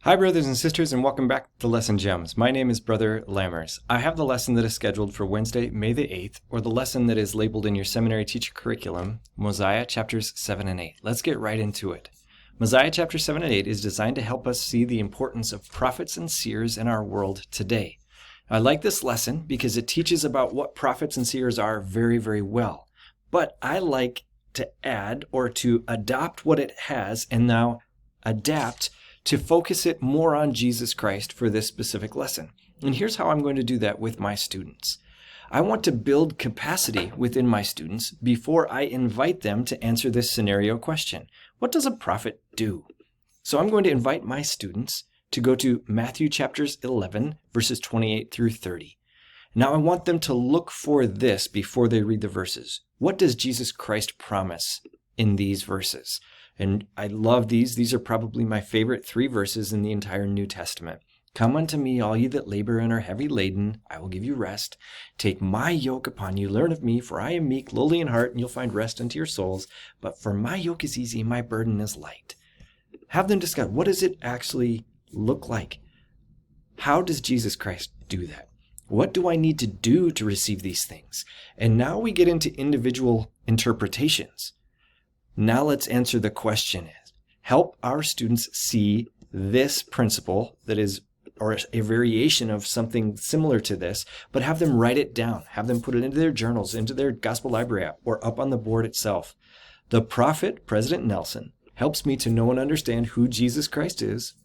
Hi, brothers and sisters, and welcome back to Lesson Gems. My name is Brother Lammers. I have the lesson that is scheduled for Wednesday, May the 8th, or the lesson that is labeled in your seminary teacher curriculum, Mosiah chapters 7 and 8. Let's get right into it. Mosiah chapter 7 and 8 is designed to help us see the importance of prophets and seers in our world today. I like this lesson because it teaches about what prophets and seers are very, very well. But I like to add or to adopt what it has and now adapt to focus it more on Jesus Christ for this specific lesson. And here's how I'm going to do that with my students. I want to build capacity within my students before I invite them to answer this scenario question. What does a prophet do? So I'm going to invite my students to go to Matthew chapters 11, verses 28 through 30. Now I want them to look for this before they read the verses. What does Jesus Christ promise in these verses? And I love these. These are probably my favorite 3 verses in the entire New Testament. Come unto me, all ye that labor and are heavy laden, I will give you rest. Take my yoke upon you, learn of me, for I am meek, lowly in heart, and you'll find rest unto your souls. But for my yoke is easy, my burden is light. Have them discuss, what does it actually look like? How does Jesus Christ do that? What do I need to do to receive these things? And now we get into individual interpretations. Now let's answer the question help our students see this principle that is, or a variation of something similar to this, but have them write it down, have them put it into their journals, into their gospel library app, or up on the board itself. The prophet, President Nelson, helps me to know and understand who Jesus Christ is,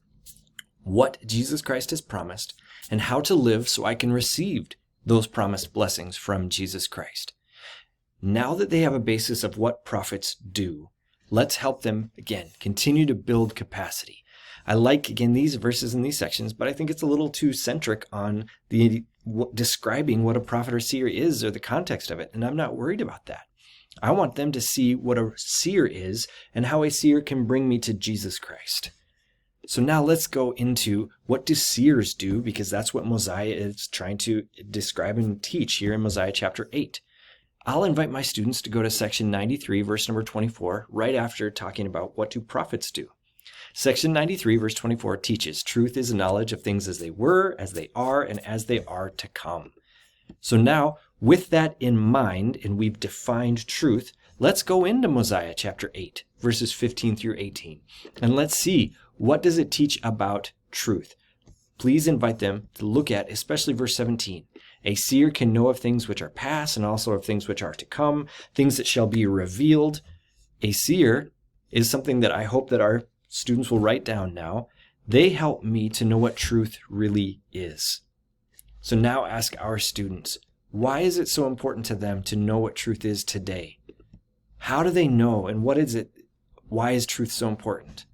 what Jesus Christ has promised, and how to live so I can receive those promised blessings from Jesus Christ. Now that they have a basis of what prophets do, let's help them, again, continue to build capacity. I like, again, these verses in these sections, but I think it's a little too centric on describing what a prophet or seer is or the context of it, and I'm not worried about that. I want them to see what a seer is and how a seer can bring me to Jesus Christ. So now let's go into what do seers do, because that's what Mosiah is trying to describe and teach here in Mosiah chapter 8. I'll invite my students to go to section 93, verse number 24, right after talking about what do prophets do. Section 93, verse 24 teaches, truth is a knowledge of things as they were, as they are, and as they are to come. So now, with that in mind, and we've defined truth, let's go into Mosiah chapter 8, verses 15 through 18, and let's see, what does it teach about truth? Please invite them to look at, especially verse 17. A seer can know of things which are past and also of things which are to come, things that shall be revealed. A seer is something that I hope that our students will write down now. They help me to know what truth really is. So now ask our students, why is it so important to them to know what truth is today? How do they know, and what is it? Why is truth so important?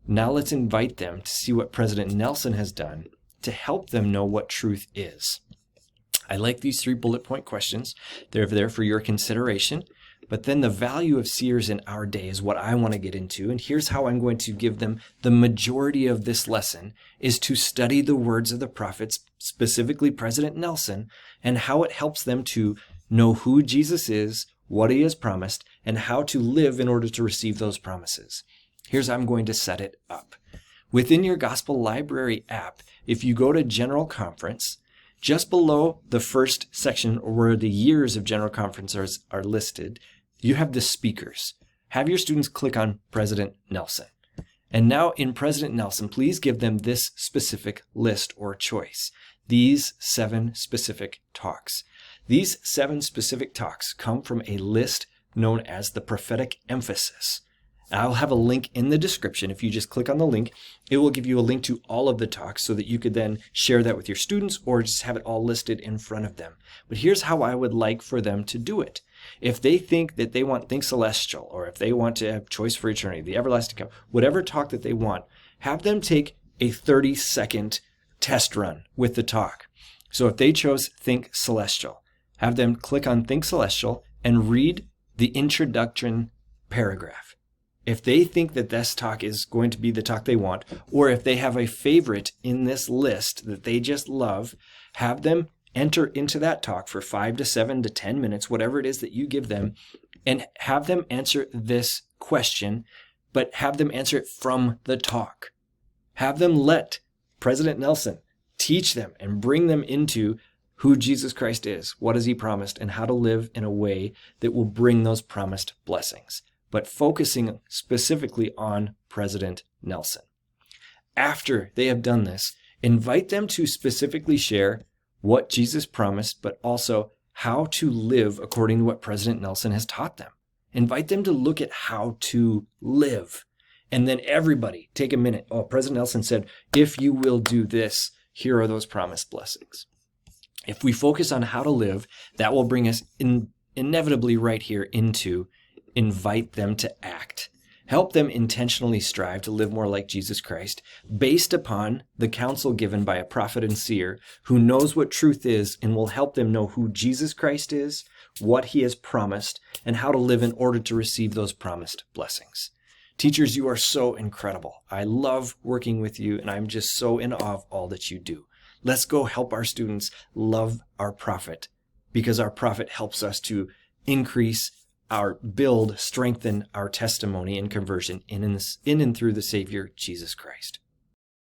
Now let's invite them to see what President Nelson has done to help them know what truth is. I like these 3 bullet point questions. They're there for your consideration. But then the value of seers in our day is what I want to get into. And here's how I'm going to give them the majority of this lesson is to study the words of the prophets, specifically President Nelson, and how it helps them to know who Jesus is, what he has promised, and how to live in order to receive those promises. Here's how I'm going to set it up. Within your Gospel Library app, if you go to General Conference, just below the first section where the years of General Conference are listed, you have the speakers. Have your students click on President Nelson. And now in President Nelson, please give them this specific list or choice. These 7 specific talks. These 7 specific talks come from a list known as the prophetic emphasis. I'll have a link in the description. If you just click on the link, it will give you a link to all of the talks so that you could then share that with your students or just have it all listed in front of them. But here's how I would like for them to do it. If they think that they want Think Celestial, or if they want to have Choice for Eternity, the Everlasting Cup, whatever talk that they want, have them take a 30-second test run with the talk. So if they chose Think Celestial, have them click on Think Celestial and read the introduction paragraph. If they think that this talk is going to be the talk they want, or if they have a favorite in this list that they just love, have them enter into that talk for 5 to 7 to 10 minutes, whatever it is that you give them, and have them answer this question, but have them answer it from the talk. Have them let President Nelson teach them and bring them into who Jesus Christ is, what has he promised, and how to live in a way that will bring those promised blessings, but focusing specifically on President Nelson. After they have done this, invite them to specifically share what Jesus promised, but also how to live according to what President Nelson has taught them. Invite them to look at how to live. And then everybody take a minute. Oh, President Nelson said, if you will do this, here are those promised blessings. If we focus on how to live, that will bring us inevitably right here into invite them to act. Help them intentionally strive to live more like Jesus Christ based upon the counsel given by a prophet and seer who knows what truth is and will help them know who Jesus Christ is, what he has promised, and how to live in order to receive those promised blessings. Teachers, you are so incredible. I love working with you, and I'm just so in awe of all that you do. Let's go help our students love our prophet, because our prophet helps us to increase strengthen our testimony and conversion in and through the Savior, Jesus Christ.